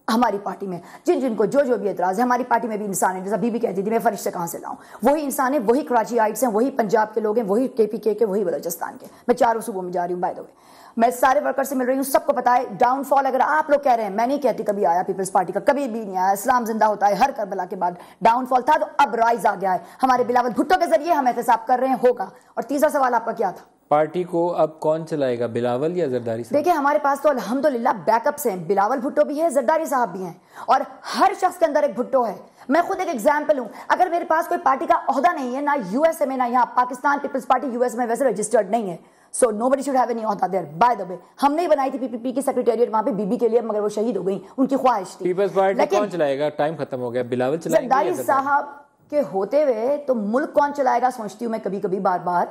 ہماری پارٹی میں جن کو جو بھی اعتراض ہے، ہماری پارٹی میں بھی انسان ہے. جیسا بی بی کہتی تھی میں فرشتے کہاں سے لاؤں، وہی انسان ہے، وہی کراچی آئٹس ہیں، وہی پنجاب کے لوگ ہیں، وہی کے پی کے وہی بلوچستان کے. میں 4 صوبوں میں جا رہی ہوں. بائی دا وے میں سارے ورکر سے مل رہی ہوں، سب کو پتا ہے ڈاؤن فال اگر آپ لوگ کہہ رہے ہیں، میں نہیں کہتی کبھی آیا پیپلز پارٹی کا، کبھی بھی نہیں آیا. اسلام زندہ ہوتا ہے، ہر کربلا کے بعد ڈاؤن فال تھا، تو اب رائز آ گیا ہے. ہمارے بلاول بھٹو کے ذریعے ہم احتساب کر رہے ہیں، ہوگا. اور تیسرا سوال آپ کا کیا تھا؟ پارٹی کو اب کون چلائے گا, بلاول یا زرداری صاحب؟ دیکھیں ہمارے پاس تو الحمدللہ بیک اپس ہیں, بلاول بھٹو بھی ہے, زرداری صاحب بھی ہیں, اور ہر شخص کے اندر ایک بھٹو ہے. میں خود ایک ایگزامپل ہوں. اگر میرے پاس کوئی پارٹی کا عہدہ نہیں ہے, نہ یو ایس اے میں, نہ یہاں پاکستان پیپلز پارٹی یو ایس میں ویسے رجسٹرڈ نہیں ہے, سو nobody should have any عہدہ there. By the way, ہم نہیں بنائی تھی پی پی پی کی سیکریٹریٹ وہاں پہ بی بی کے لیے, مگر وہ شہید ہو گئی, ان کی خواہش تھی. پیپلز پارٹی کون چلائے گا؟ ٹائم ختم ہو گیا. بلاول چلائیں گے یا زرداری صاحب کے ہوتے ہوئے تو ملک کون چلائے گا سوچتی ہوں میں کبھی کبھی بار بار.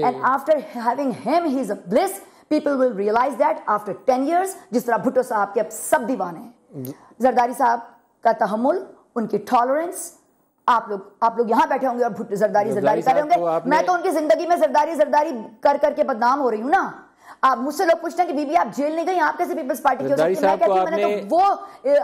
And after having him, he is a bliss. People will realize that after 10 years, جس طرح بھٹو صاحب کے اب سب دیوانے ہیں. زرداری صاحب کا تحمل, ان کی ٹالرنس, آپ لوگ یہاں بیٹھے ہوں گے اور زرداری کر رہے ہوں گے. میں تو ان کی زندگی میں زرداری کر کے بدنام ہو رہی ہوں نا. آپ مجھ سے لوگ پوچھتے ہیں کہ بی بی آپ جیل نہیں گئی, آپ کیسے پیپلز پارٹی کی ہو سکتی ہے؟ میں کہتی ہوں میں نے تو وہ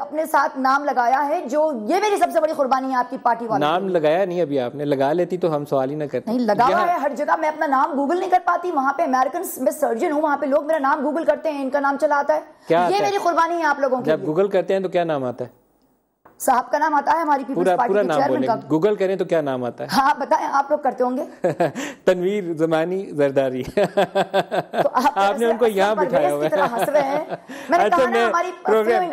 اپنے ساتھ نام لگایا ہے جو یہ میری سب سے بڑی قربانی ہے آپ کی پارٹی والوں. نام لگایا نہیں ابھی آپ نے, لگا لیتی تو ہم سوال ہی نہ کرتے. نہیں لگا ہوا ہے ہر جگہ, میں اپنا نام گوگل نہیں کر پاتی. وہاں پہ امریکن میں سرجن ہوں, وہاں پہ لوگ میرا نام گوگل کرتے ہیں, ان کا نام چلا آتا ہے. یہ میری قربانی ہے آپ لوگوں کی. جب گوگل کرتے ہیں تو کیا نام آتا ہے؟ صاحب کا نام آتا ہے, ہماری پیپلز پارٹی کے چیئرمین کا. گوگل کریں تو کیا نام آتا ہے؟ ہاں بتائیں, آپ لوگ کرتے ہوں گے. تنویر زمانی زرداری. آپ نے ان کو یہاں بٹھایا ہوا ہے. پروگرام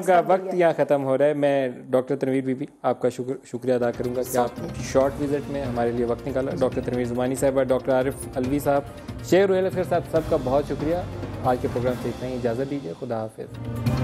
کا وقت یہاں ختم ہو رہا ہے. میں ڈاکٹر تنویر بی بی آپ کا شکریہ ادا کروں گا کہ آپ شارٹ وزٹ میں ہمارے لیے وقت نکالا. ڈاکٹر تنویر زمانی صاحبہ, ڈاکٹر عارف الوی صاحب, شیخ روہیل اصغر صاحب, سب کا بہت شکریہ. آج کے پروگرام سے اتنا ہی, اجازت دیجیے. خدا حافظ.